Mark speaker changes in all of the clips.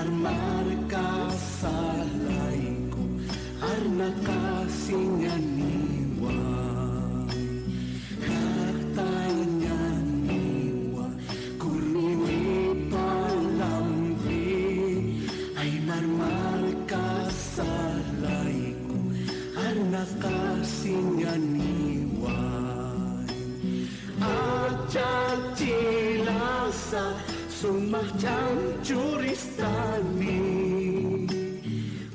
Speaker 1: marmarka salaiku arna kasihnya niwa katanya niwa kulini palambi ay marmarka salaiku arna kasihnya niwa ajak cilasa sumacam curistani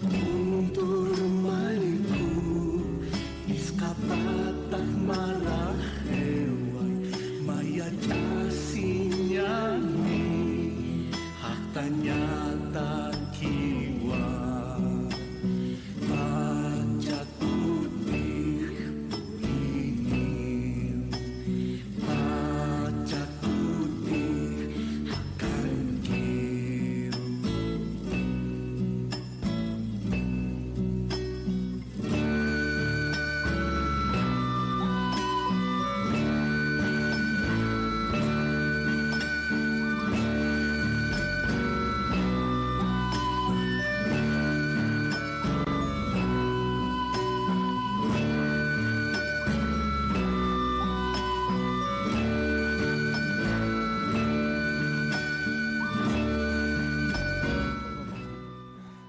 Speaker 1: untuk maliku iskapatah marah hewan maya jasinya ni hak tanyata kiwa baca putih ini baca putih akan kiu.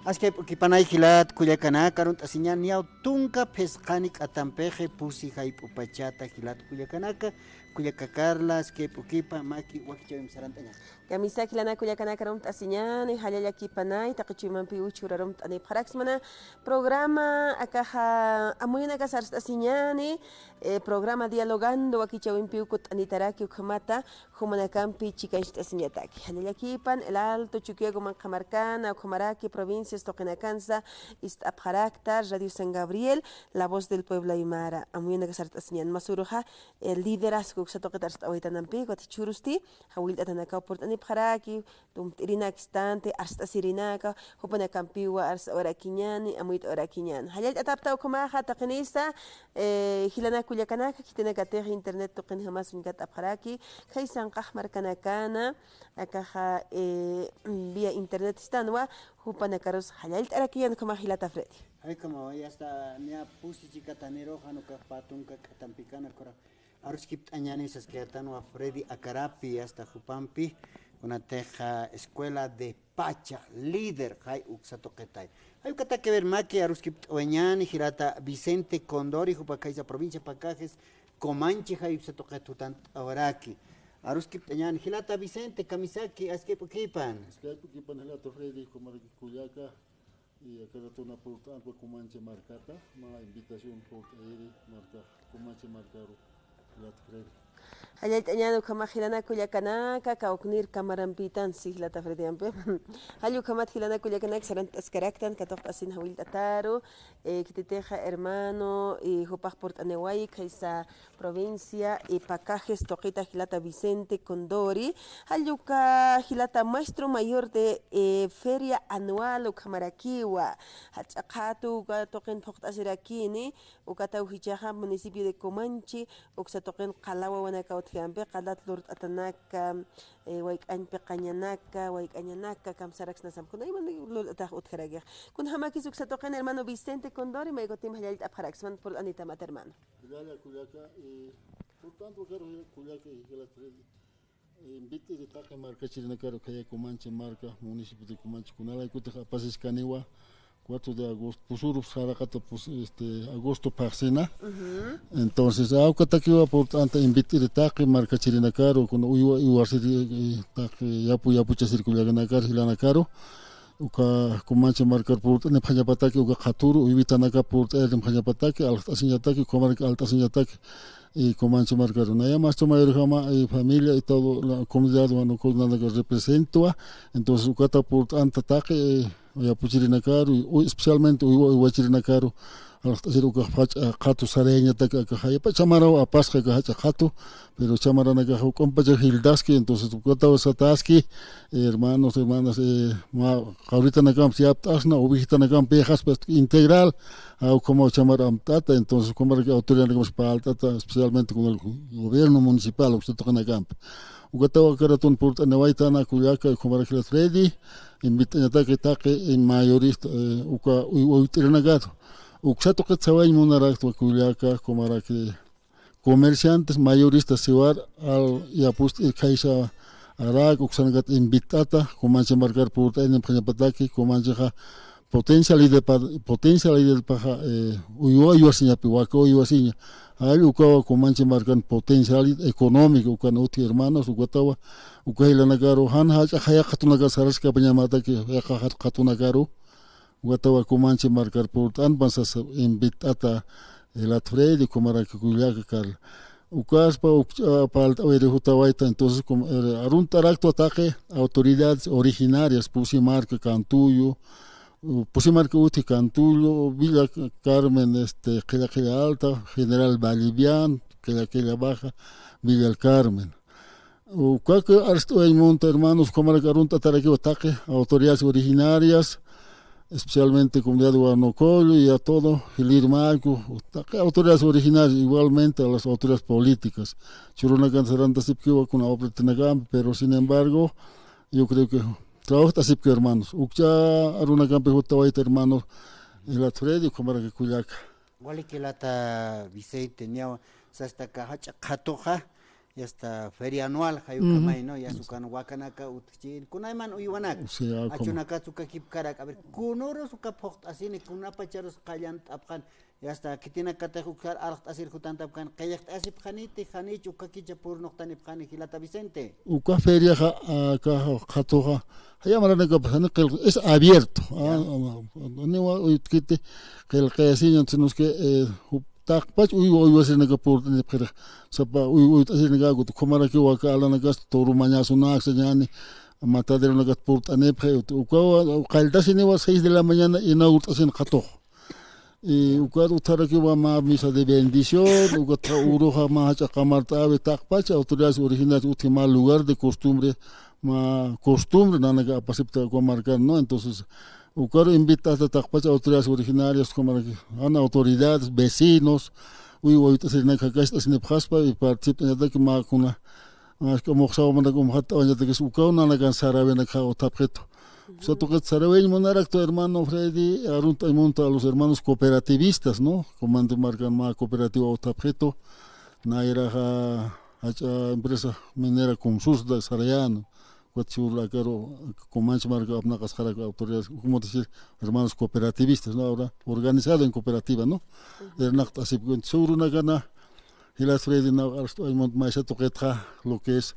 Speaker 2: Aske kipanay kilat kuyakana karon asinya niaw tunka pesqanik atampeje pusi hayp upachata kilat kuyakanaka kuyakakarla aske pukipa maki wakchawim sarantaña
Speaker 3: Kamisa kilana kuyakana karon asinya ni halaya kipanay taqichiman pi uchurarum tani paraxmana programa akaja amuyana kasar asinya ni programa dialogando wakichawim pi ukut anitaraki ukhamata humanakampi chikaish asinyataki halaya kipan el alto chuquiego mancamarcana ukhamaraki provincia Toquenacanza, Iztapjarakta, Radio San Gabriel, La Voz del Pueblo Aymara. Amuyana kasarta sinyan masuruja, el liderazgo que se toca tarsta ahorita nampi, guatichurusti, hawil atanaka oportani pjaraki, irina extante, hasta sirinaka, hupana campiwa, arsa orakiñani, amuit orakiñan. Hayal atapta ukumaja, takenisa, hilana kuyakanaka, kitena kateja internet token jamás ungat apjaraki, kaisan kahmar kanakana, akaja vía internet istanwa, hupanakaros halalt arakiyan kama hilata Freddy.
Speaker 2: ay como ya está nia pusi chikatanero hanuka patunka katampikana kora aruskip añani saskiatan wa Freddy Acarapi hasta Jupampi una teja escuela de Pacha líder hay uxatoquetay hay que que ver maki aruskip oñani girata Vicente Condori Jupakaisa provincia Pacajes Comanche hay uxatoquetutan oraki Aruskip tañan hilata Vicente Kamisaki askep ukipan.
Speaker 4: Askep ukipan hilata Freddy Kumaraki Kuyaka y acá una porta agua Comanche marcata, una invitación por aire marca Comanche marcaro hilata Freddy.
Speaker 3: Hayat añado kama hilana kuyakanaka kauknir kamarampitan sihlata Freddy ampe. Hayu kamat hilana kuyakanak sarant askaraktan katok asin hawil tataro kititeja hermano y hupaj portaneway kaisa provincia y Pacajes toquita hilata Vicente Condori. Hayu ka hilata maestro mayor de feria anual o kamarakiwa. Hachakatu ka toquen poktasiraki ukata uhichaja municipio de Comanche uksa toquen Qalawa wanakauthiampe qalat lurt atanaka waykanpe qañanaka waykañanaka kamsarax nasamkuna iman lul ataq utjaragih kun hamaki uksa toquen hermano Vicente Condori maygotim hayalit apjaraxman por anita mat hermano
Speaker 4: Dale Kuyaka por tanto caro Kuyaka y la invite de taque marca chilena caro que Comanche marca municipio de Comanche kunala ikuta pases kaniwa 4 de agosto, pusuru sarakata agosto parsena. Entonces, aukata que iba por tanta invitar de taque marca chilena caro con iba taque yapu chasirkuliagana caro hilana caro. Uka Comanche marca por ne phanyapataki uka khaturu ibitanaka por ne phanyapataki altasinataki comarca altasinataki y Comanche marca naya más mayor jama y familia y todo la comunidad bueno con nada que representa. Entonces, ukata por tanta taque ya puchirina caro y especialmente uiwachirina caro altaziru qatu sareña taka haya pa chamara apasqa hacha qatu pero chamarana ka compacha hildaski entonces kota wasataski hermanos hermanas ahorita nakam siaptasna ubijita nakam pejas integral au como chamara amtata entonces como que autoridad que tata especialmente con el gobierno municipal usted toca nakam Ugatawa karatun purta newaita na kuyaka kumarakila Freddy, invitañata que taque en mayorista uka uitrenagato. Uksato que tsawai munarakto kuyaka kumaraki comerciantes mayoristas siwar al yapust il kaisa arak uksanagat invitata kumanche marcar purta en pañapataki kumanche potencialidad paja uyua yuasiña piwako yuasiña hay ukawa kumanche marcan potencialidad económica ukan uti hermanos ukatawa ukailanagaro han haja haya katunagar saraska pañamata que haya katunagaro ukatawa kumanche marcar purta pasas invitata el Freddy kumaraki kuyaka kal ukaspa palta hutawaita entonces arun tarakto ataque autoridades originarias pusimarca Cantuyo pusimarca uti Cantuyo Villa Carmen Quilla Alta General Balivian Quilla Baja Villa el Carmen ukaka arsto hay monta hermanos kumaraki arun tataraki ataque autoridades originarias especialmente comunidad de Guanacollo y a todo Gilir Marco, autoridades originales, igualmente a las autoridades políticas. Churunagan serán tasipkiwa con la obra Tenagam, pero sin embargo, yo creo que trabajo tasipki hermanos. Ukcha Arunagan Pejutawaita hermanos, el Freddy como para que Cuyaca.
Speaker 2: Wali que lata Vicente niawa hasta cahacha katoja y hasta feria anual hayukamay no ya sukan wakanaka utchin kunayman uywanak achunaka suka kipkarak a ver kunoro suka pocht asini kunapacharos qallan tapkan y hasta kitina katajukar arq asir jutan tapkan qayacht asip khaniti khanichu kakicha por noqtani khani hilata Vicente
Speaker 4: uka feria ka katoja hayamaranaga es abierto niwa utkite qel qayasiñan tenemos que takpach uy wasinaga por nepera sapa uy tasinaga gut kumaraki waka alanaga toru mañaso naxa ñani matadero naga por tanepre ukawa qaltasini was 6 de la mañana inauguración qato y ukar utaraki wa ma misa de bendición ukata uroja ma hacha qamarta ave takpach autoridades originales última lugar de costumbre nanaga pasipta comarcar no entonces Ucaro invita a takpach autoridades originarias como autoridades, vecinos, ahorita se necesitan sin paspa y participan de que más como saben como hasta hoy de que su causa no la sarabe en el tapjeto. So tú que sarabe y monarak tu hermano Freddy arunta y monta a los hermanos cooperativistas, ¿no? Comando marcan más cooperativa o tapjeto, naira empresa minera con sus de Sarayano. Cuachurla caro comanche marca apna cascara autoridades como decir hermanos cooperativistas no ahora organizado en cooperativa no nacht así con suruna gana hilas Freddy no hay más toqueta lo que es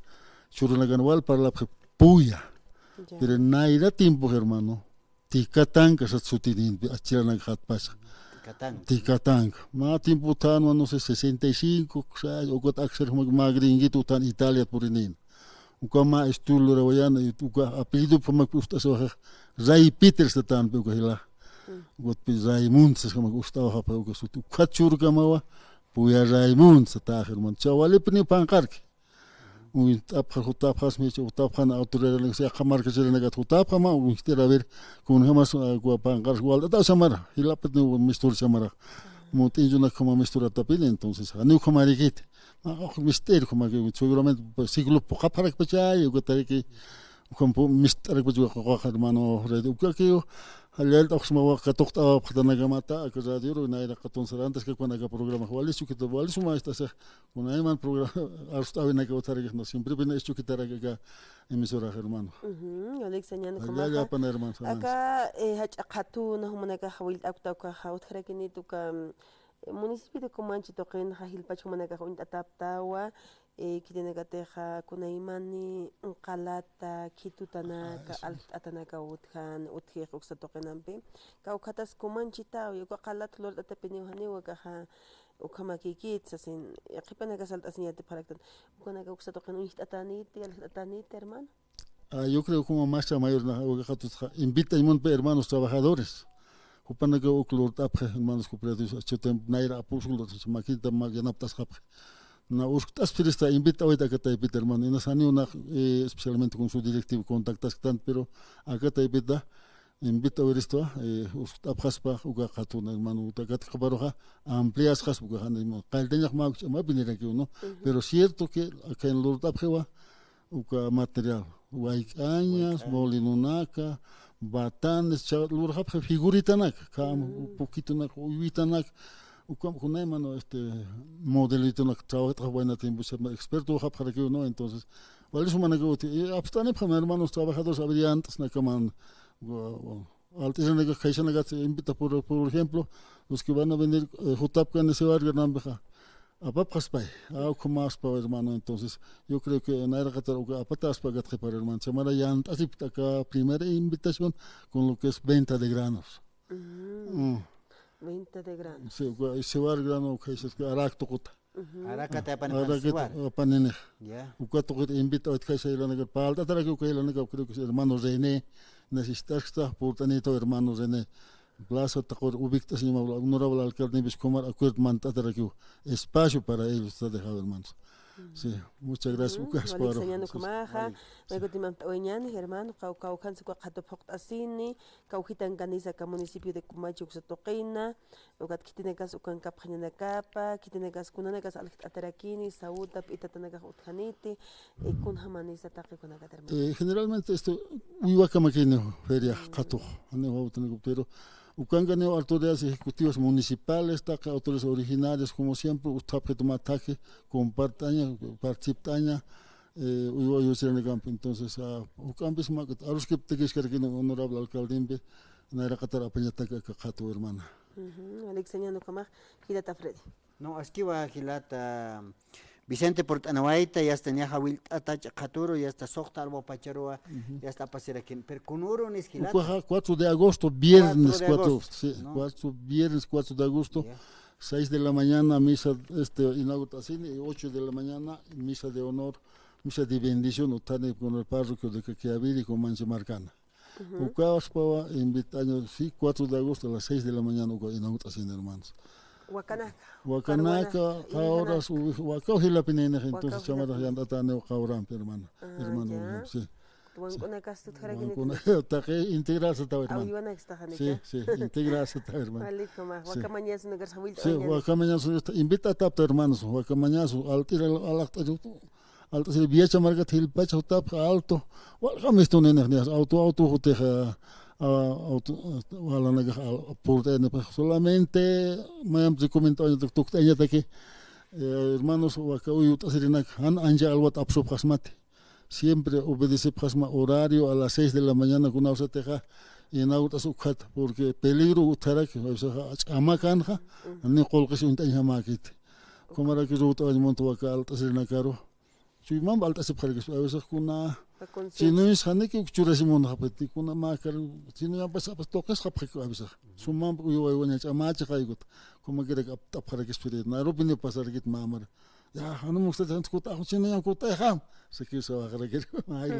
Speaker 4: suruna ganwal para la puya pero naira tiempo hermano tikatang que satsutin achirana hat pasa tikatang ma tiempo tan no sé 65 o got axer magringuito tan Italia por inin ukama estulo rawayana uka apelido pama gusta so Ray Peters tan pe ukahila got pe Raymond se kama gusta ha pa uka sutu khachur kamawa puya Raymond sa ta herman chawale pni pankarki un tap khutap khas me utap khana autoridad le se khamar ke selena gat utap khama ustira ver kun hamas gua pankar wal ta samara hila petni mistur samara mutinjuna kama mistura tapil entonces anu khamari kit mister como que seguramente siglo poca para que pachai yo que como mister que yo hermano redu que halal oxma que toqta qadana gamata que radio na ira qaton antes que cuando programa wali su que to wali suma esta se una eman programa hasta na que otra que no siempre viene esto que tara que emisora hermano
Speaker 3: Alex ñana como
Speaker 4: ya pan hermano
Speaker 3: acá hachaqatu no humana ka hawil akta ka hawt khrekini tu ka municipio de Comanche toquen jahilpach manaka un ataptawa kitinagateja kunaimani qalata kitutanaka atanaka uthan uthiq uksa toqenampi ka ukhatas Comanche taw yo qalat lol atapini hani wakaha ukhamakikit sasin yaqipanaka saltasniate paraktan ukanaka uksa toqen atani hermano
Speaker 4: yo creo como más mayor na invita hermanos trabajadores Kupanaga uklur tapje hermanos cooperativos chutem naira apusul maquita maganaptas hap na ustas firista invita ahorita que te invita hermano en esa una especialmente con su directivo contactas tanto pero acá te invita a ver esto ustas uga khatuna hermano utagat khabaroja amplias khas uga han caldeña ma binera que uno pero cierto que acá en lur tapje uka material huaycañas, molinunaka, batanes, lurjap figuritanak, un poquito nak, uivitanak, ukam kunay mano modelito nak trabaja buena tiempo, experto hap para que no, entonces, vale su manago, abstane para hermanos trabajadores brillantes nakaman, altes en la caixa nagat invita por ejemplo, los que van a venir jutapka en ese barrio nambeja. Apapaspay, aukumaspa hermano, entonces yo creo que en Airacatar apataspa gatje para hermano, semana ya así acá primera invitación con lo que es venta de granos.
Speaker 3: Venta de granos.
Speaker 4: Sí, se va el grano que es aracto cota.
Speaker 2: Aracata
Speaker 4: Panene.
Speaker 2: Ya.
Speaker 4: Ucato que invita a que se la palta, creo que es hermano René, necesitas por tanito hermano René. Plaza Tacor ubicta se llama honorable alcalde Biscomar acuerdo mantada aquí espacio para ellos está dejado hermanos. Sí, muchas gracias.
Speaker 3: Walik señando kumaja, luego timam taoñan hermano, kau kan se kuato asini, kau hitan ganisa ka municipio de Cumacho Xatoquina, ugat kitinegas ukan kapjana capa, kitinegas kunanegas atarakini, sauta itatanaga utjaniti, y kun hamanisa taqi kunaga hermano.
Speaker 4: Generalmente esto uiwaka maquino feria kato, pero Ucanganeo autoridades ejecutivas municipales, autoridades originarias, como siempre, usted que toma ataque, compartaña, participaña, entonces, Ucampis, a los que te quieres que honorable alcalde, Naira Catara Peñataca, Cacato, hermana.
Speaker 3: Alexañando Camaj, Gilata Freddy.
Speaker 2: No, aquí va Gilata. Vicente Portanawaita ya está Ñajawil Atacha Caturo, ya está Sochta Albo Pacharoa, ya está Paseraquín. Pero Kunuro ni Gilata.
Speaker 4: 4 de agosto, viernes
Speaker 2: 4,
Speaker 4: sí, ¿no? Viernes 4 de agosto, 6 de la mañana, misa inauguración, y 8 de la mañana, misa de honor, misa de bendición, con el párroco de Caquiavir y con Mancha Marcana. Ucaospawa, invitaño, sí, 4 de agosto a las 6 de la mañana, inauguración, hermanos. Huacanaca, ahora su Huacauhila Pinena, entonces llamadas ya andatane Cauram, hermano. Hermano, sí. Integrarse está hermano. Sí, integrarse está hermano. Sí, Huacamañazo invita a tapta hermanos, Huacamañazo, al tirar al el vieja marca til pacha tap alto. Huacame esto nene, auto juteja. Solamente me han comentado que hermanos siempre obedece horario a las 6 de la mañana con una teja y en auto porque peligro utara que amacanja ni colques un taña maquite como era que ruta el monto acá alta serena caro si mam alta se para que a veces kuna si no es hane que churasimon hapeti kuna makar si no pasa pues tocas hapek a veces sumam yo voy a amacha kaigut como que tap para que espire na robine pasar git mamar ya hanu musta tan kuta si no ya kuta ham se que se va a requerir ahí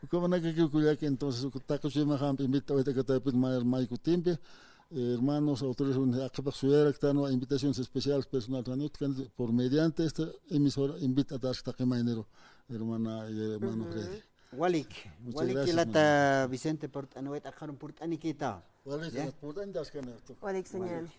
Speaker 4: como na que cuya que entonces kuta que se me ham invita a que te pid mai kutimbe hermanos autores acá suera están invitaciones especiales personal por mediante esta emisora invita a dar esta quemainero hermana y hermano Freddy.
Speaker 2: Walik kilata Vicente Portanoet akaron Portanikita.
Speaker 4: Walik Portanas caneto.
Speaker 3: Walik señal.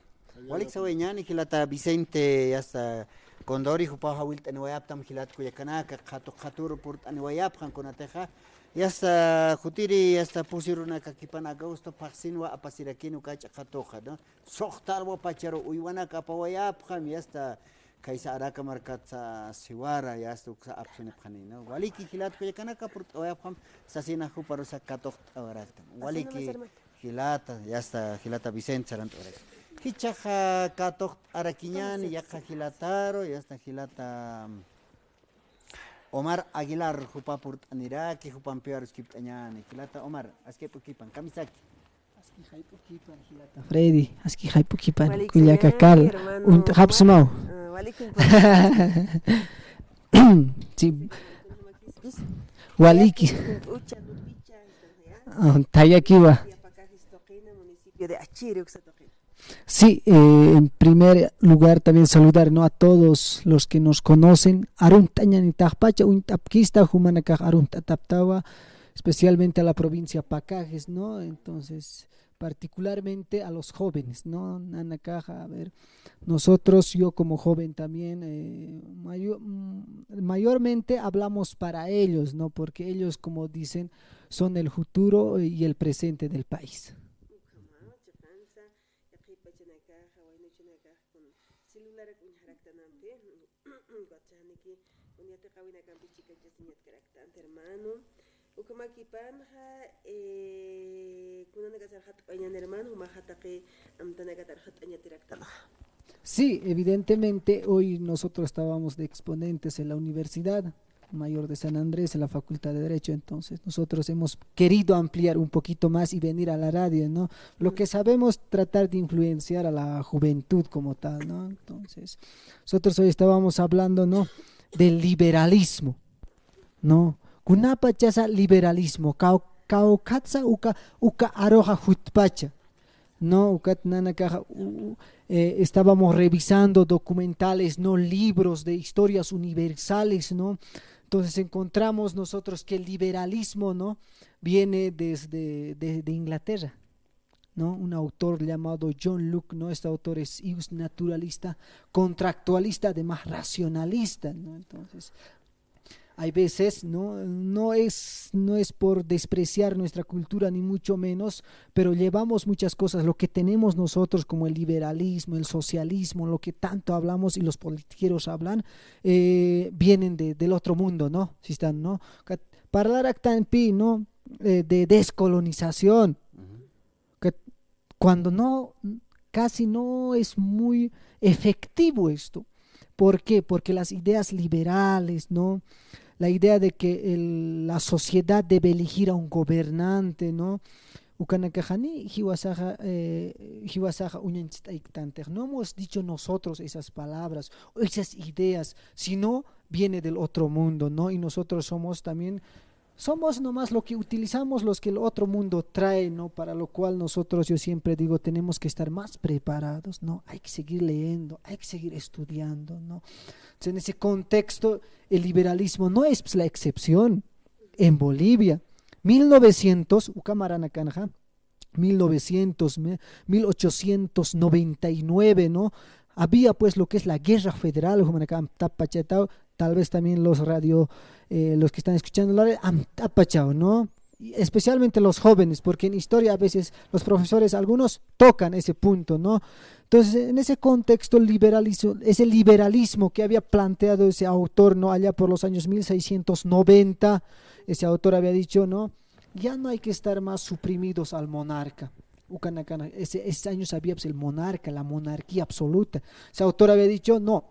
Speaker 2: Walik saweñani kilata Vicente hasta Condori jupa hawil tanoyap tam kilat kuyakanaka khaturo Portanoyap kan konateja. Ya hasta Jutiri, hasta pusieron a Caquipan Agosto, Paxinua, a Pasiraquino, Cacha Catoja, ¿no? Sochtarbo Pacharo, Uiwana Capawayapjam, ya hasta Kaisa Araca Marcata Siwara, ya hasta Apsunepjani, ¿no? Waliki Hilat, Kuyakanaka, Oyapjam, Sasina Juparosa Catok, Waliki Hilata, ya hasta Hilata Vicente Sarantora. Hichaja Catok Araquiñani, Yaja Hilataro, ya hasta Hilata. Omar Aguilar, Jupa Purtanira, que Jupan Peor Skiptañani, Kilata Omar, Askepukipan, Kamisaki.
Speaker 5: Freddy, Aski Haipukipan, Kuyakakal, und Hapsmau. Waliki. Tayakiwa. Sí, en primer lugar también saludar, ¿no?, a todos los que nos conocen. Arun tañan y tajpacha, un tapquista, humanacaj arun tataptawa, especialmente a la provincia Pacajes, ¿no? Entonces, particularmente a los jóvenes, ¿no? Nana Caja, a ver, nosotros, yo como joven también, mayormente hablamos para ellos, ¿no? Porque ellos, como dicen, son el futuro y el presente del país. Sí, evidentemente hoy nosotros estábamos de exponentes en la Universidad Mayor de San Andrés, en la Facultad de Derecho, entonces nosotros hemos querido ampliar un poquito más y venir a la radio, ¿no? Lo que sabemos, tratar de influenciar a la juventud como tal, ¿no? Entonces, nosotros hoy estábamos hablando, ¿no? Del liberalismo, ¿no? Kunapa chasa liberalismo, kaukatsa uka aroja jutpacha. No, estábamos revisando documentales, no libros de historias universales, ¿no? Entonces encontramos nosotros que el liberalismo, ¿no? Viene de Inglaterra, ¿no? Un autor llamado John Locke, ¿no? Este autor es naturalista, contractualista, además racionalista, ¿no? Entonces, hay veces no es por despreciar nuestra cultura ni mucho menos, pero llevamos muchas cosas, lo que tenemos nosotros como el liberalismo, el socialismo, lo que tanto hablamos y los politiqueros hablan, vienen del otro mundo, ¿no? Si están, ¿no? Hablar actanpi, ¿no? De descolonización, que cuando casi no es muy efectivo esto. ¿Por qué? Porque las ideas liberales, ¿no? La idea de que la sociedad debe elegir a un gobernante, ¿no? No hemos dicho nosotros esas palabras, o esas ideas, sino viene del otro mundo, ¿no? Y nosotros somos nomás lo que utilizamos, los que el otro mundo trae, ¿no? Para lo cual nosotros, yo siempre digo, tenemos que estar más preparados, ¿no? Hay que seguir leyendo, hay que seguir estudiando, ¿no? Entonces, en ese contexto, el liberalismo no es la excepción. En Bolivia, 1899, ¿no? Había pues lo que es la guerra federal, tal vez también los que están escuchando la radio, ¿no? Y especialmente los jóvenes, porque en historia a veces los profesores, algunos tocan ese punto, ¿no? Entonces, en ese contexto, ese liberalismo que había planteado ese autor, ¿no? Allá por los años 1690, ese autor había dicho, ¿no? Ya no hay que estar más suprimidos al monarca. Ese año había pues, el monarca, la monarquía absoluta. Ese autor había dicho, no,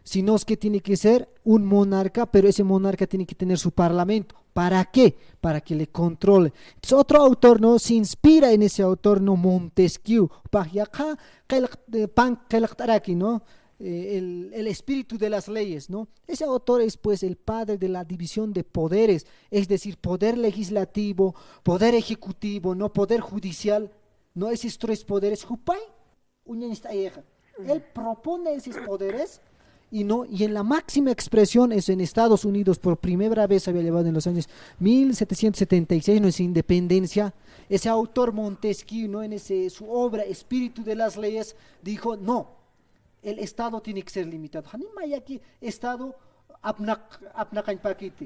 Speaker 5: sino es que tiene que ser un monarca, pero ese monarca tiene que tener su parlamento. ¿Para qué? Para que le controle. Entonces, otro autor, ¿no? Se inspira en ese autor, ¿no? Montesquieu, ¿no? El espíritu de las leyes, ¿no? Ese autor es pues el padre de la división de poderes, es decir, poder legislativo, poder ejecutivo, ¿no? Poder judicial, ¿no? Esos tres poderes, él propone esos poderes. Y en la máxima expresión es en Estados Unidos, por primera vez había llevado en los años 1776, ¿no? Esa independencia, ese autor Montesquieu, ¿no? En su obra Espíritu de las Leyes, dijo, no, el Estado tiene que ser limitado, Estado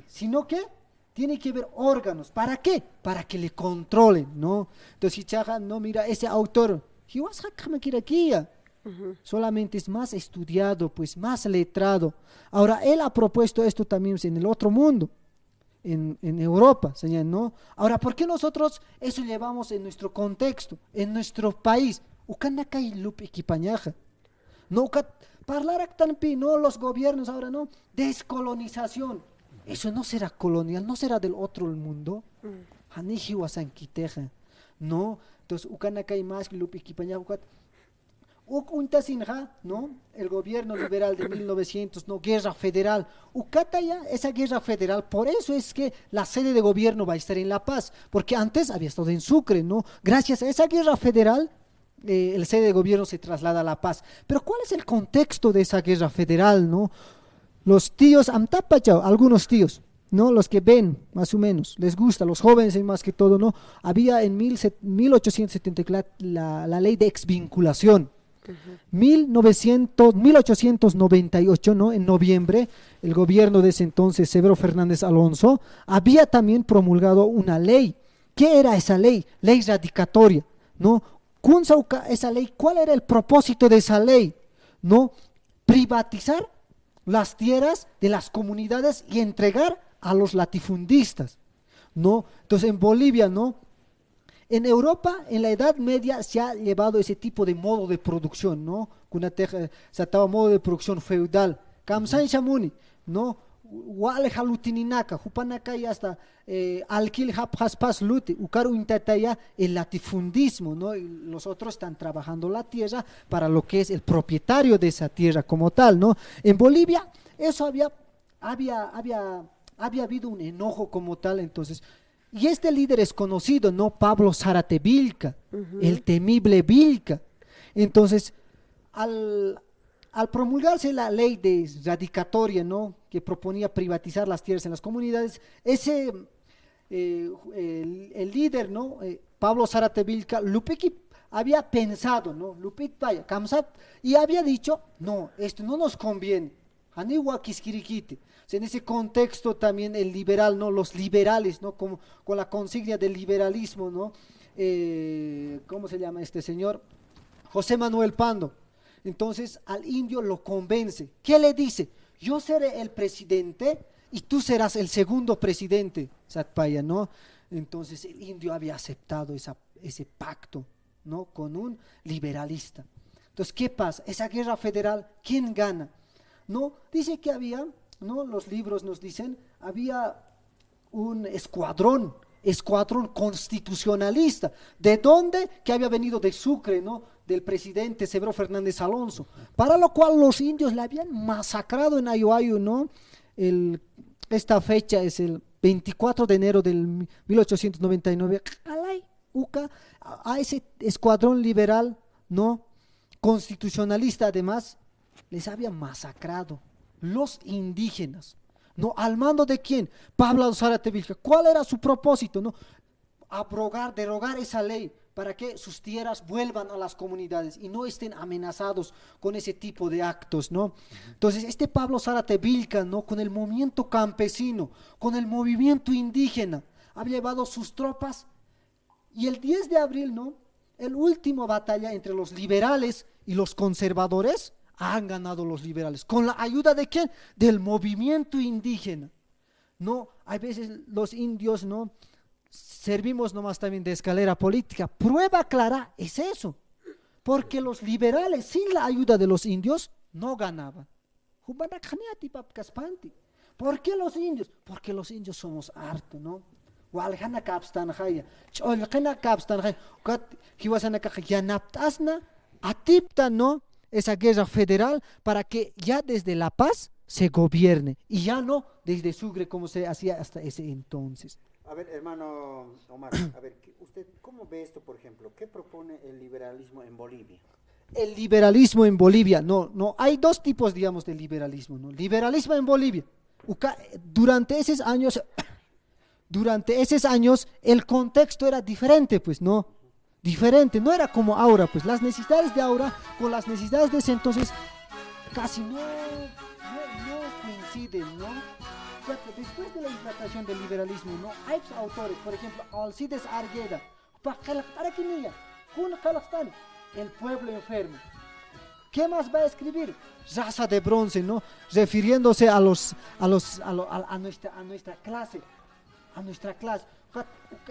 Speaker 5: sino que tiene que haber órganos, ¿para qué? Para que le controlen, ¿no? Entonces, no, mira, ese autor, solamente es más estudiado, pues más letrado. Ahora, él ha propuesto esto también en el otro mundo, en Europa, señor, ¿no? Ahora, ¿por qué nosotros eso llevamos en nuestro contexto, en nuestro país? No, no, los gobiernos ahora, ¿no? Descolonización. Eso no será colonial, no será del otro mundo. No, entonces, más ¿no? El gobierno liberal de 1900, ¿no? Guerra federal. Esa guerra federal, por eso es que la sede de gobierno va a estar en La Paz, porque antes había estado en Sucre, ¿no? Gracias a esa guerra federal, el sede de gobierno se traslada a La Paz. Pero ¿cuál es el contexto de esa guerra federal, no? Los tíos, algunos tíos, ¿no? Los que ven, más o menos, les gusta, los jóvenes más que todo, ¿no? Había en 1874 la ley de exvinculación. 1898, ¿no? En noviembre, el gobierno de ese entonces, Severo Fernández Alonso, había también promulgado una ley. ¿Qué era esa ley? Ley radicatoria, ¿no? Esa ley, ¿cuál era el propósito de esa ley? ¿No? Privatizar las tierras de las comunidades y entregar a los latifundistas, ¿no? Entonces en Bolivia, ¿no? En Europa, en la Edad Media, se ha llevado ese tipo de modo de producción, ¿no? Se ataba modo de producción feudal. Kamsan Shamuni, ¿no? Wale halutininaka, hupanaka y hasta alquil haspas luti, ukaru intataya el latifundismo, ¿no? Y los otros están trabajando la tierra para lo que es el propietario de esa tierra como tal, ¿no? En Bolivia, eso había habido un enojo como tal, entonces. Y este líder es conocido, ¿no? Pablo Zárate Vilca, el temible Vilca. Entonces, al promulgarse la ley de radicatoria, ¿no? Que proponía privatizar las tierras en las comunidades, el líder, ¿no? Pablo Zárate Vilca, Lupequi había pensado, ¿no? Lupit vaya, Kamsat, y había dicho, no, esto no nos conviene. Aniwa Quisquiriquite. En ese contexto también el liberal, ¿no? Los liberales, ¿no? Como, con la consigna del liberalismo, ¿no? ¿Cómo se llama este señor? José Manuel Pando. Entonces al indio lo convence. ¿Qué le dice? Yo seré el presidente y tú serás el segundo presidente, Satpaya, ¿no? Entonces el indio había aceptado ese pacto, ¿no? Con un liberalista. Entonces, ¿qué pasa? Esa guerra federal, ¿quién gana? ¿No? Dice que había, ¿no? Los libros nos dicen, había un escuadrón constitucionalista. ¿De dónde? Que había venido de Sucre, ¿no? Del presidente Severo Fernández Alonso, para lo cual los indios le habían masacrado en Ayoayo, ¿no? Esta fecha es el 24 de enero del 1899, a ese escuadrón liberal, ¿no? Constitucionalista además, les había masacrado los indígenas, ¿no? ¿Al mando de quién? Pablo Zárate Vilca. ¿Cuál era su propósito? ¿No? Derogar esa ley para que sus tierras vuelvan a las comunidades y no estén amenazados con ese tipo de actos, ¿no? Entonces, este Pablo Zárate Vilca, ¿no? Con el movimiento campesino, con el movimiento indígena, había llevado sus tropas y el 10 de abril, ¿no? El último batalla entre los liberales y los conservadores, han ganado los liberales. ¿Con la ayuda de quién? Del movimiento indígena. No, hay veces los indios, ¿no? Servimos nomás también de escalera política. Prueba clara es eso. Porque los liberales, sin la ayuda de los indios, no ganaban. ¿Por qué los indios? Porque los indios somos hartos, ¿no? ¿No? Esa guerra federal para que ya desde La Paz se gobierne y ya no desde Sucre como se hacía hasta ese entonces.
Speaker 2: A ver, hermano Omar, a ver, ¿usted cómo ve esto, por ejemplo? ¿Qué propone el liberalismo en Bolivia?
Speaker 5: El liberalismo en Bolivia, no, hay dos tipos, digamos, de liberalismo, ¿no? Liberalismo en Bolivia, durante esos años el contexto era diferente, pues, ¿no? Diferente, no era como ahora, pues las necesidades de ahora con las necesidades de ese entonces casi no coinciden, ¿no? O sea, después de la implantación del liberalismo, ¿no? Hay autores, por ejemplo, Alcides Argueda, el pueblo enfermo. ¿Qué más va a escribir? Raza de bronce, ¿no? Refiriéndose a nuestra clase,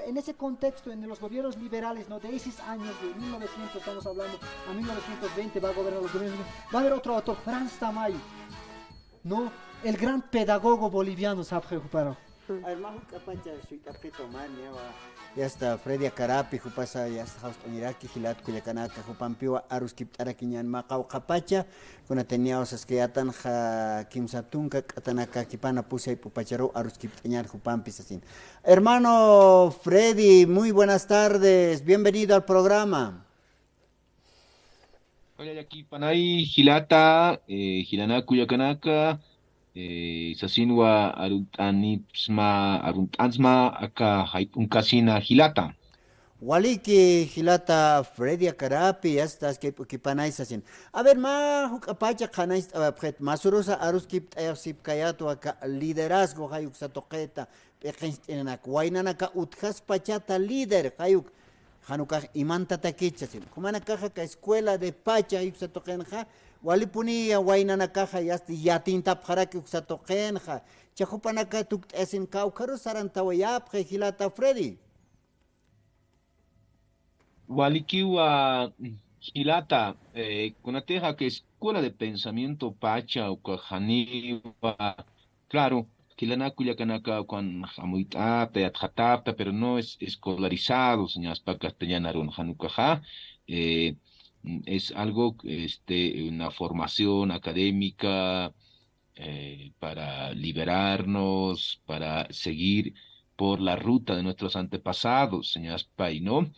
Speaker 5: En ese contexto, en los gobiernos liberales, ¿no? De esos años, de 1900, estamos hablando, a 1920 va a gobernar los gobiernos, va a haber otro autor, Franz Tamayo, ¿no? El gran pedagogo boliviano, ¿sabe?
Speaker 2: Hermano, ya está Freddy Acarapi, Jupasa, ya está Haust Oniraki, Gilat, Cuyacanaka, Jupampiwa, Aruskip, Araquiñan, Macau, Capacha, con Ateneos, Esqueatan, Kimsatunca, Catanaka, Kipana, Pusia y Pupacharo, Aruskip, Teñar, Jupampis, así. Hermano Freddy, muy buenas tardes, bienvenido al programa.
Speaker 6: Hola, aquí Panay, Gilata, Gilana, Cuyacanaka, sasinwa aruntansma aka unkasina hilata.
Speaker 2: Waliki hilata Freddy Acarapi estas que panais asin. A ver, ma huk apacha kanais pret masurosa arus kip sip kayato aka liderazgo hayuk satoqueta peqinstenak wainanaka utjas pachata líder hayuk hanuka imanta takichasin. Kumana caja ka escuela de pacha hayuk satoqenja walipuni wainana caja yasti yatinta pjaraki uk satoqenja. Chajupanaka tuk esin kaukaru sarantawayap hilata Freddy.
Speaker 6: Walikiwa Hilata, kunateja que escuela de pensamiento pacha o Janiwa, claro, Kilanakuya Kanaka con Hamuitata y Atjatapta, pero no es escolarizado, señas pa castellana Hanukaja, es algo, una formación académica para liberarnos, para seguir por la ruta de nuestros antepasados, señas Pai, ¿no?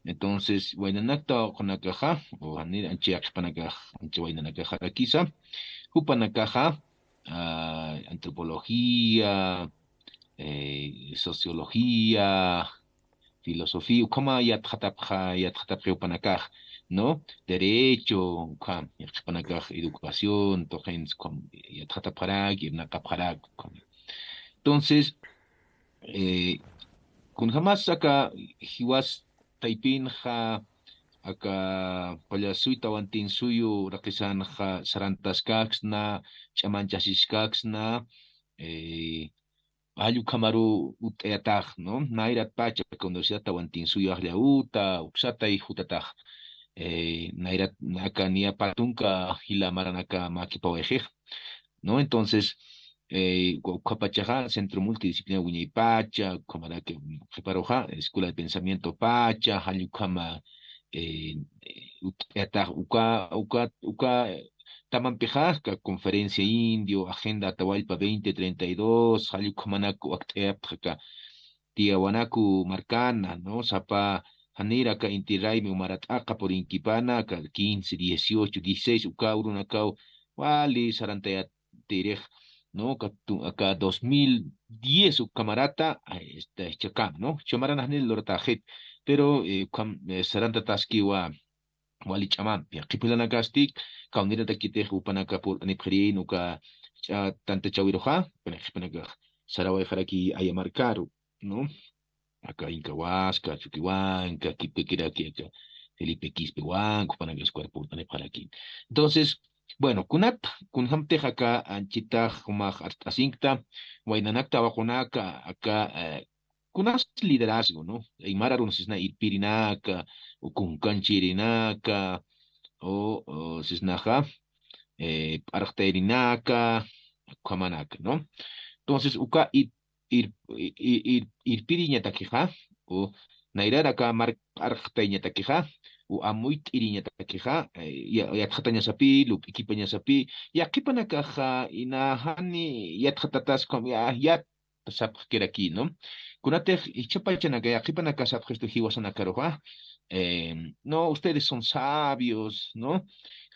Speaker 6: Entonces, Wainanakta Konakaja, o Hanir Anchiakpanakaj, Anchiwainanakaja Rakisa, Hupanakaja, antropología, sociología, filosofía, Ukama Yatjatapja Upanakaj, ¿no? Derecho, Ukam, Yatjpanakaj, educación, Tojens, Yatjatapjarak, Yabnakapjarak. Entonces, kun jamás acá, Hiwas Taipinja, acá Payasuita Wantinsuyu, Rakisanja Sarantaskaxna, Chamanchasishkaxna, Ayu Kamaru Uteataj, ¿no? Nairat Pacha, Universidad Tawantinsuyu Agliauta, Uxata y Jutataj, Nairat Naka Nia Patunka, Hila Maranaka Makipawejej, ¿no? Entonces, Cuapachaja, Centro Multidisciplinario Wiñay Pacha, Comara que Reparoja, Escuela de Pensamiento Pacha, Hayukama, Uka, Tamampejasca, Conferencia Indio, Agenda Atahualpa 2032, Hayukamanaku Acteapka, Tiawanaku Marcana, ¿no? Zapa, Haniraka, Intiraime, Umarataka por Inquipana, 15, 18, 16, Uka, Urunakau, Wali, Sarantayat, Tirej, ¿no? Acá 2010 su camarata chacam, ¿no? Chamaran hanel lortajet, pero saranta taskiwa wali chamam, ya kipilana gastik, kaunira takite upanaka por anipjerin uka tanta chawiroja, panaka sarawa jaraki ayamarkaru, ¿no? Acá Incahuasca, Chuquihuanca, Quipequiraque, acá Felipe Quispehuanco, Panagas Cuerpo, aquí. Entonces, bueno, kunhamte acá, Anchita, Humaj, Artasincta, Huaynanacta, Bajonaca, acá, kunas liderazgo, ¿no? Aymara Runsisna Irpirinaca, o Kunkanchirinaca, o Sisnaja, Arterinaca, Kamanaca, ¿no? Entonces, uka ir piriña taquija, o nairara ka mar arcteña taquija, o amuit iriña taquija, ya tjataña sapi, lup equipaña sapi, ya kipana caja, inahani, ya tjatatas com ya sap que aquí, ¿no? Kunate y chapachana que ya kipana casa gesto jiwasana caroja, no, ustedes son sabios, ¿no?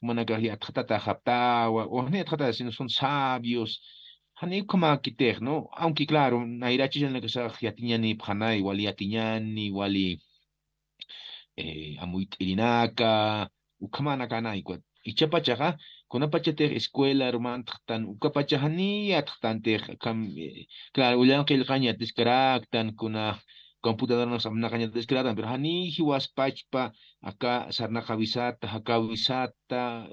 Speaker 6: Manaka ya tjatata japtawa, o ne tjatata sino son sabios. Hani como kiter, ¿no? Aunque claro, nairachi en la que sa yatiñani phanai, wali yatiñani, wali amuit irinaka, ukamana kana igual. Y chapachaja, con apachate escuela, hermano, tan, ukapachahani, atante, claro, ulan que el caña descaractan, con una computadora nos amna caña descaractan, pero hani hiwas pachpa, acá sarnaja visata, acá visata,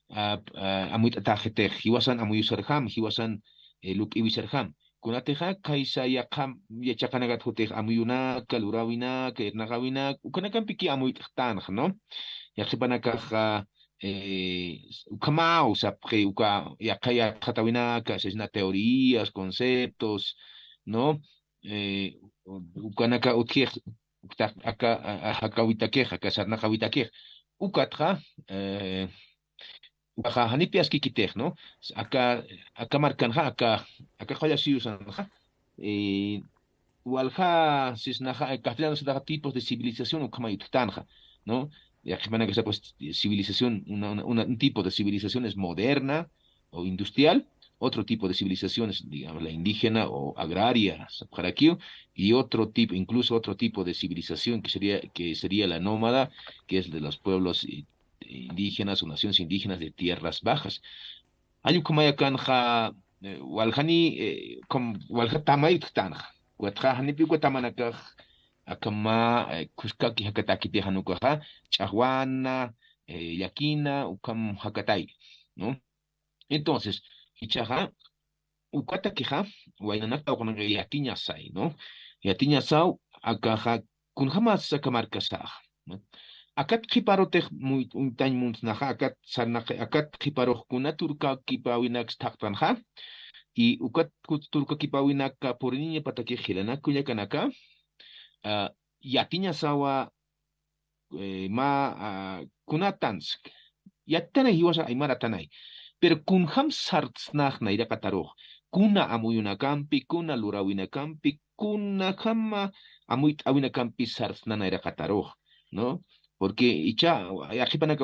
Speaker 6: amuit atajete, hiwasan amuyusarham, hiwasan luk iwisarham. Kunateja kaisa ya kam ya chakanagat hote amuyuna kalurawina kairnagawina ukanakan piki amuit tanj, ¿no? Ya sepanaka ukamau sapre uka ya kaya katawina ka sesna teorías, conceptos, ¿no? Ukanaka utkier aka hakawitakeja kasarnakawitakeja ukatra Ajá, hanipias kikitej, ¿no? Acá marcan, acá joya sí usan, walja, castellano se da tipos de civilización o kama tanja, ¿no? Ya que van a que sea, pues, civilización, un tipo de civilización es moderna o industrial, otro tipo de civilizaciones, digamos, la indígena o agraria, Sapjaraquio, y otro tipo, incluso otro tipo de civilización que sería la nómada, que es de los pueblos indígenas o naciones indígenas de tierras bajas. Ayukumaya kanja, waljani, walja tamay tanja, watjani pi watamanakaj, akama, kuskaki hakataki te hanukaja, chahuana, yakina, ukam hakatay, ¿no? Entonces, Ichaja, Ukata queja, Guaynanaka con Yatiña Sai, ¿no? Yatiña Sau, Akaja, Kunjamas Sakamarkasaj, ¿no? Akat kiparotek muy un tan muntnaja, akat sarnaje, akat kiparo kuna turka kipawinak staktanja, y ukat turka kipawinaka por niña pataki hilana kuya kanaka, Yatiña Sawa, kunatansk, Yatana hiwasa aymara tanay. Pero kunham sartsnah na ira kataro. Kuna amuyuna campi, kuna lurawina campi, kuna kama amuyt awina campi sartsna na ira kataro, ¿no? Porque icha, aquí para que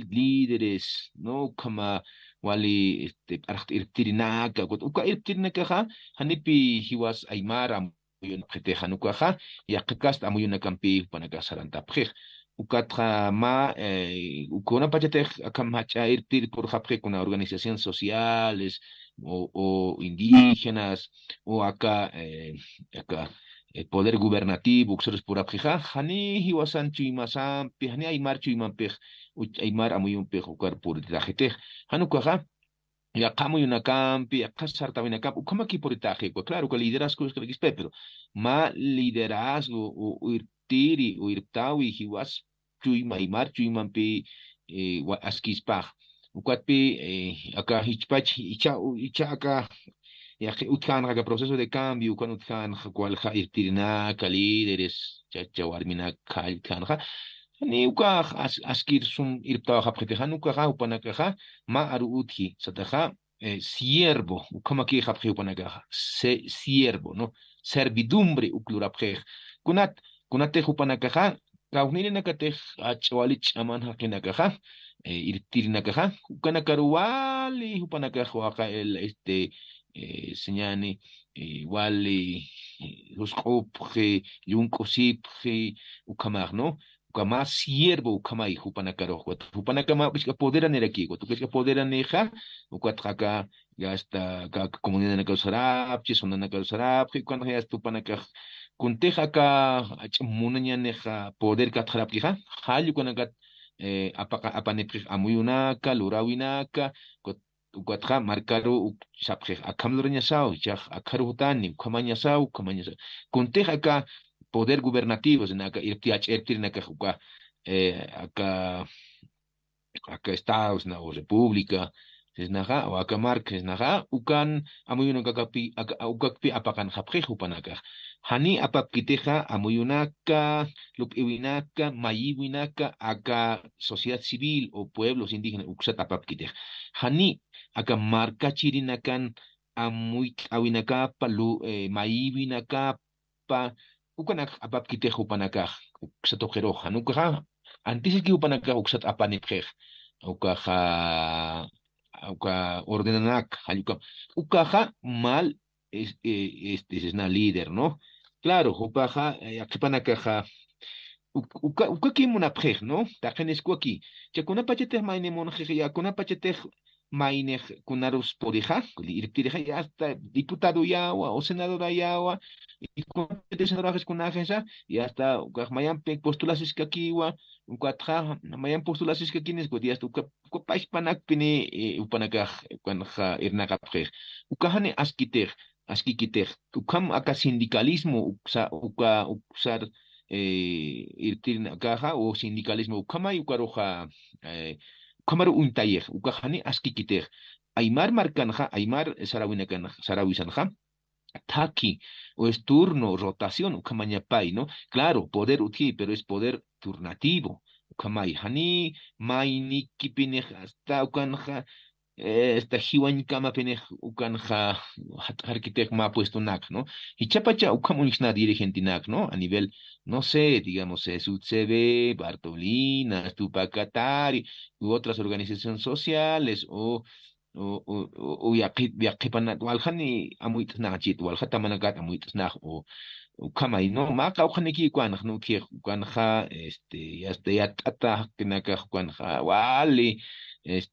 Speaker 6: líderes, ¿no? Kama wali irtirinaka, uka irtirinaka ha, hanipi hiwas aymara amuyuna pjeteja nukaha, y akikast amuyuna campi para que sarantapjej. Ukatra ma ukuna pachate akamacha irtir por japre con organizaciones sociales o indígenas o acá acá el poder gubernativo uxores por aprija hani hiwasan chuimasan pihani aymar chuiman pej aymar amuyun pej ukar por trajete hanukaja ya kamo una campi ya kasar también acá como aquí por itaje claro que liderazgo es que pero ma liderazgo o irtiri o irtawi hiwas chui maimar chui mampi askispaj ukatpi acá hichpach icha acá ya que utkan acá proceso de cambio cuando utkan cual ja irtirina líderes chawarmina kal kan ja ni uka askir sum irtawa ja preteja nuka ja upanaka ja ma aru utki sataja siervo ukama ki ja upanaka ja siervo no servidumbre uklurapje kunat te upanaka ja kaunine nakate achwalich aman hakinaka ja irtirnaka ja ukanakaruwali upanaka ja el señane wali los kopje yunkosipje ukamar no ukama siervo ukama ijupanakaro upanakama pues poder aquí tu que poder aneja ukatraka ya está comunidad na kausarap chis na kausarap cuando ya estupanaka kunteja ka munanya neja poder katrap kija halu kanakat apaka apanepri amuyunaka lurawinaka ukatra marcaro sapje akamlornya sao chaj akarutani ukamanya sao kunteja ka poder gubernativo en acá irtiach naka acá estados na o república es naja o acá marca es naja ukan amuyuno kakapi ukakpi apakan japjeju panaka hani apapkiteja amuyunaka lupiwinaka mayiwinaka acá sociedad civil o pueblos indígenas uksat apapkiteja hani acá marca chirinakan amuyt awinaka palu mayiwinaka pa ukanak apap kite upanakaj sa tokeroja nukaja antes que upanakaj uksat apaniprej uka ordenanak hayuka ukaja mal este es na líder no claro upaja akipanakaja uka kimuna prej no tajenes aquí chakuna pachete maine monje ya kuna pachete maine kunarus porija irtirija ya hasta diputado yawa o senador yawa y con desarrollos con agencia y hasta mayan postulaciones que aquí wa un cuatro mayan postulaciones que aquí nes podías tu país panak pini upanaka cuando ja irnaka pre ukahane askikiter ukam aka sindicalismo usar irtir caja o sindicalismo ukama ukaroja kamaru untayer ukahane askikiter Aymar marcanja Aymar sarawinakanja Taki, o es turno, rotación, ukamañapay, ¿no? Claro, poder uti, pero es poder turnativo. Ukamay, hani, maini, kipinej, hasta ukanja, esta hiwan kama penej, ukanja, arquitect ma puesto nak, ¿no? Y chapacha, ukamunixna dirigente nak, ¿no? A nivel, no sé, digamos, SUTCB, Bartolina, Tupacatari, u otras organizaciones sociales, o yaqipanat walhani amuitasnachit walha tamanakat amuitasnaj o kamay no maka ujaniki kuanaj no ki kuanja ya tata kinaka kuanja wali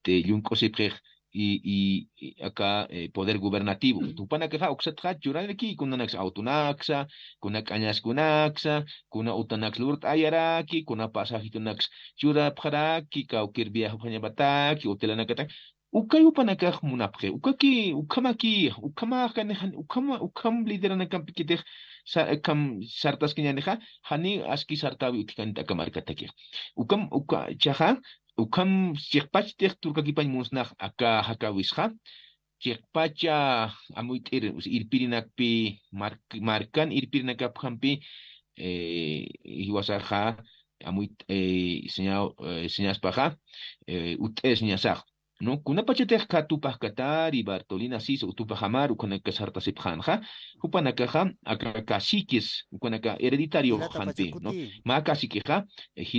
Speaker 6: yunkosiprej y acá poder gubernativo. Tupana que oxatja yuranaki kunanax autonaxa, kunak añas kunaxa, kuna utanax lurt ayaraki, kuna pasajitunax yura pjaraki, kaukir viaja pañabataki, utelanakata. Ukay upanakaj munapje, ukamaki, ukamakan, ukam lideranakan pikitej, kam sartas kinyaneja, hani aski sartabi utikanta kamarkataki. Chaja, ukam chiqpachtiq turkakipañ musnaq aka hakawisqa chiqpacha amuitir irpirinakpi markan irpirinakaphampi hiwasarqa amuit señaspaqa ut'es ñasaq no kunapachateq katupaj katari Bartolina Sis utupaj amar ukunaka sartasipjanja upanakaja aka caciques ukunaka hereditario
Speaker 2: Hilata
Speaker 6: hanpi no
Speaker 2: Pachacuti.
Speaker 6: ma caciqueja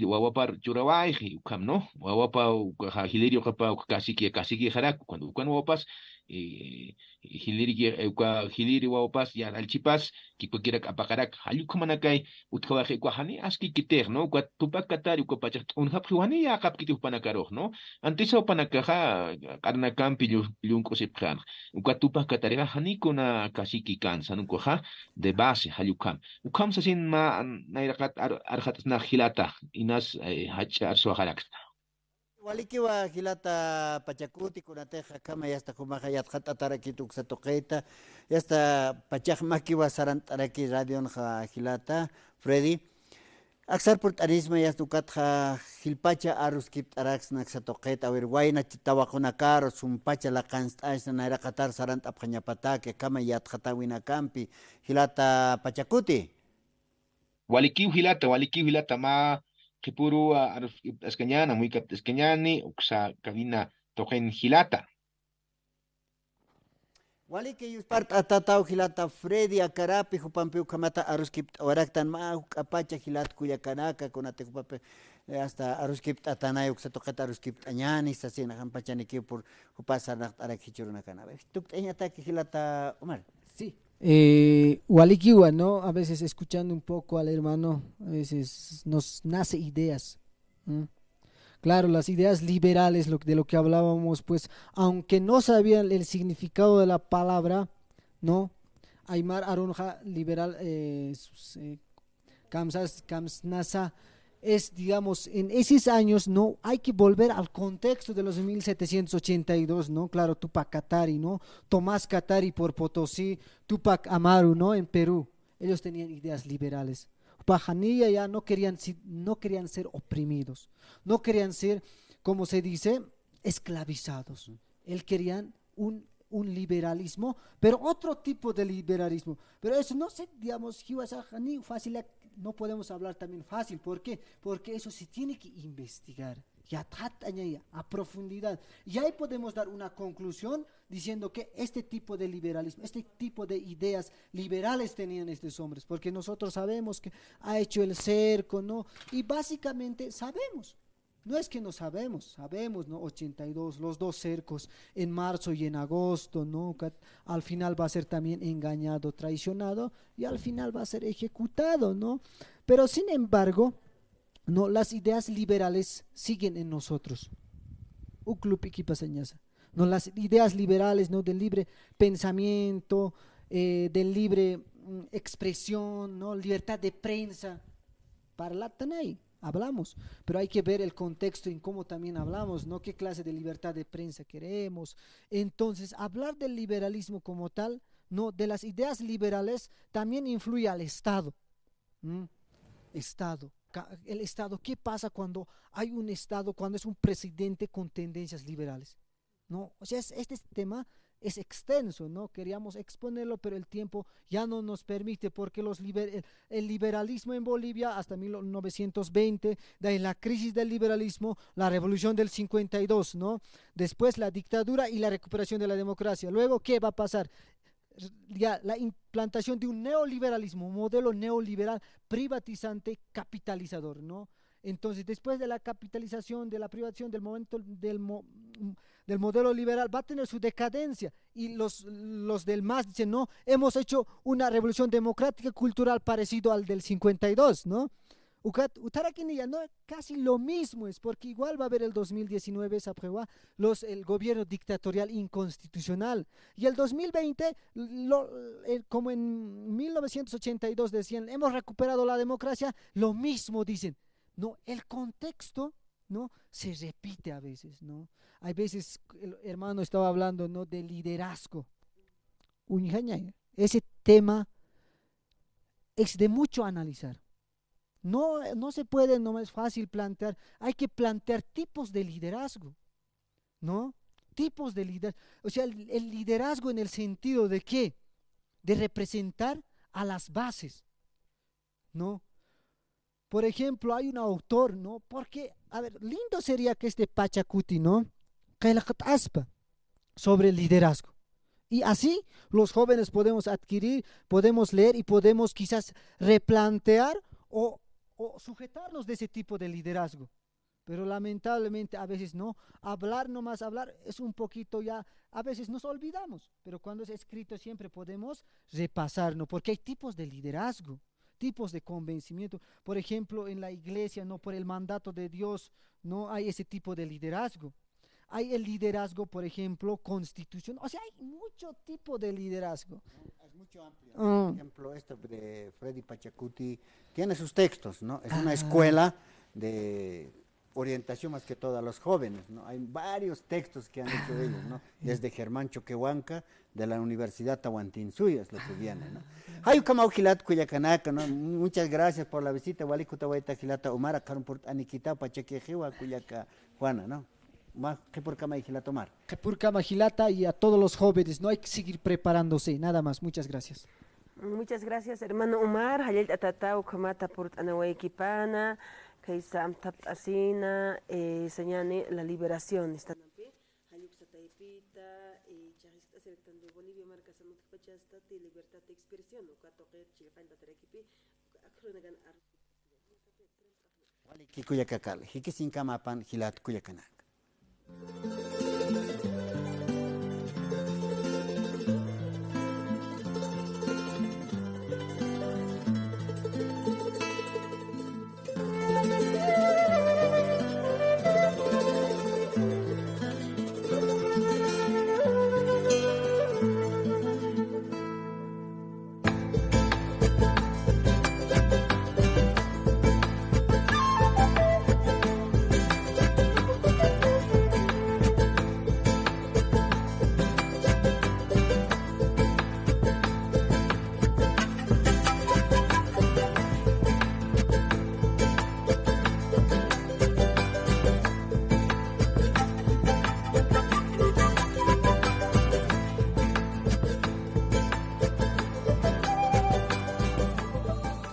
Speaker 6: wawapar churawaiji ukam no wawapa ukaja hilerio kapa cacique jarak cuando ukan wawapas hiliri wawapas ya alchipas kikukirak apakarak hayukamanakay utkawaje kwahani aski kiter no kwa tupak katari ukapachak unhapjuani ya kapkiti upanakaroh no antes upanakaja karnakampi llunkosipjan ukatupas katariga hani kuna cacique kansa no koja de base hayukam ukam sasin ma nairakat arhatasna hilata inas hachar soharak
Speaker 2: Walikiwa Hilata Pachacuti kunateja kama yasta kumaja yatjata taraki tuksa toqueta yasta pachajmakiwa sarantaraki radionja Hilata Freddy aksar por tarisma yasta ukatja Hilpacha arus kiptarax naksa toqueta wir waina chitawakunakaro sumpacha la kanstash naira qatar sarant apjañapatake kama yatjata winakampi Hilata Pachacuti
Speaker 6: walikiw hilata ma Kipuru Escañana, muy Escañani, Uxa Cabina Tojen Hilata.
Speaker 2: Wali que yus part atatau Hilata Freddy Acarapi Jupampi Ukamata Aruskip Oraktan Ma Apacha Hilat Cuyacanaka con Atecupape hasta Aruskip Atanay Uxatocat Aruskip Añani, Sasina Hampachaniki por Upasar Arakichuruna Canabe. Tuk Eñataki Hilata Omar.
Speaker 5: Sí. Walikiwa, ¿no? A veces escuchando un poco al hermano, a veces nos nace ideas. Claro, las ideas liberales, de lo que hablábamos, pues, aunque no sabían el significado de la palabra, ¿no? Aymar Aronja liberal, Kamsnasa, es, digamos, en esos años, ¿no? Hay que volver al contexto de los 1782, ¿no? Claro, Tupac Katari, ¿no? Tomás Katari por Potosí, Tupac Amaru, ¿no? En Perú. Ellos tenían ideas liberales. Pajanilla ya no querían ser oprimidos, no querían ser, como se dice, esclavizados. Él querían un liberalismo, pero otro tipo de liberalismo. Pero eso no se, digamos, fácil, no podemos hablar también fácil. ¿Por qué? Porque eso se tiene que investigar a profundidad. Y ahí podemos dar una conclusión diciendo que este tipo de liberalismo, este tipo de ideas liberales tenían estos hombres, porque nosotros sabemos que ha hecho el cerco, ¿no? Y básicamente sabemos. No es que no sabemos, ¿no? 82, los dos cercos en marzo y en agosto, ¿no? Al final va a ser también engañado, traicionado y al final va a ser ejecutado, ¿no? Pero sin embargo, no, las ideas liberales siguen en nosotros. No, las ideas liberales, ¿no? Del libre pensamiento, del libre expresión, ¿no? Libertad de prensa, parlatan ahí. Hablamos, pero hay que ver el contexto en cómo también hablamos, ¿no? ¿Qué clase de libertad de prensa queremos? Entonces, hablar del liberalismo como tal, no, de las ideas liberales también influye al Estado. El Estado, ¿qué pasa cuando hay un Estado, cuando es un presidente con tendencias liberales? ¿No? O sea, este tema es extenso, ¿no? Queríamos exponerlo, pero el tiempo ya no nos permite, porque el liberalismo en Bolivia hasta 1920, de ahí la crisis del liberalismo, la revolución del 52, ¿no? Después la dictadura y la recuperación de la democracia. Luego, ¿qué va a pasar? Ya la implantación de un neoliberalismo, un modelo neoliberal privatizante, capitalizador, ¿no? Entonces, después de la capitalización, de la privatización del modelo liberal, va a tener su decadencia. Y los del MAS dicen, no, hemos hecho una revolución democrática cultural parecido al del 52, ¿no? Utarakini no, casi lo mismo es, porque igual va a haber el 2019 esa prueba, el gobierno dictatorial inconstitucional. Y el 2020, como en 1982 decían, hemos recuperado la democracia, lo mismo dicen. No, el contexto, ¿no?, se repite a veces, ¿no? Hay veces, el hermano estaba hablando, ¿no?, de liderazgo. Ese tema es de mucho analizar. No se puede, no es fácil plantear, hay que plantear tipos de liderazgo, ¿no? Tipos de liderazgo, o sea, el liderazgo en el sentido de ¿qué? De representar a las bases, ¿no? Por ejemplo, hay un autor, ¿no? Porque, a ver, lindo sería que este Pachacuti, ¿no?, sobre el liderazgo. Y así los jóvenes podemos adquirir, podemos leer y podemos quizás replantear o sujetarnos de ese tipo de liderazgo. Pero lamentablemente a veces no, nomás hablar es un poquito ya, a veces nos olvidamos, pero cuando es escrito siempre podemos repasarnos, porque hay tipos de liderazgo, tipos de convencimiento. Por ejemplo, en la iglesia, no, por el mandato de Dios, no hay ese tipo de liderazgo. Hay el liderazgo, por ejemplo, constitucional, o sea, hay mucho tipo de liderazgo.
Speaker 2: Es mucho amplio. Por ejemplo, esto de Freddy Pachacuti tiene sus textos, ¿no? Es una escuela de orientación más que todo a los jóvenes, ¿no? Hay varios textos que han hecho ellos, ¿no? Desde Germán Choquehuanca, de la Universidad Tahuantinsuyo, es lo que viene, ¿no? Hay Kamaujilat Cuyacanaca, ¿no? Muchas gracias por la visita, Walikutawaita Gilata Umara, Karumport Aniquita, Pachaquejewa, Cuyaca, Juana, ¿no? Que por Kama y Gilata Omar.
Speaker 5: Que por Kama Gilata y a todos los jóvenes, no hay que seguir preparándose, nada más, muchas gracias.
Speaker 3: Muchas gracias, hermano Omar. Hayel atatao kamata por anahuayquipana, kaisam tap asina, señane la liberación. Están Hayuk Sataipita, Chajista Selectan de Bolivia, Marca Samut Pachasta, libertad de expresión, Ukatoket, Chilpan Tatarakipi, Akrunagan Ar.
Speaker 2: Wali Kikuyakakal, Hikisin Kamapan, Gilat Kuyakanak.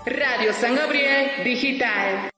Speaker 7: Radio San Gabriel Digital.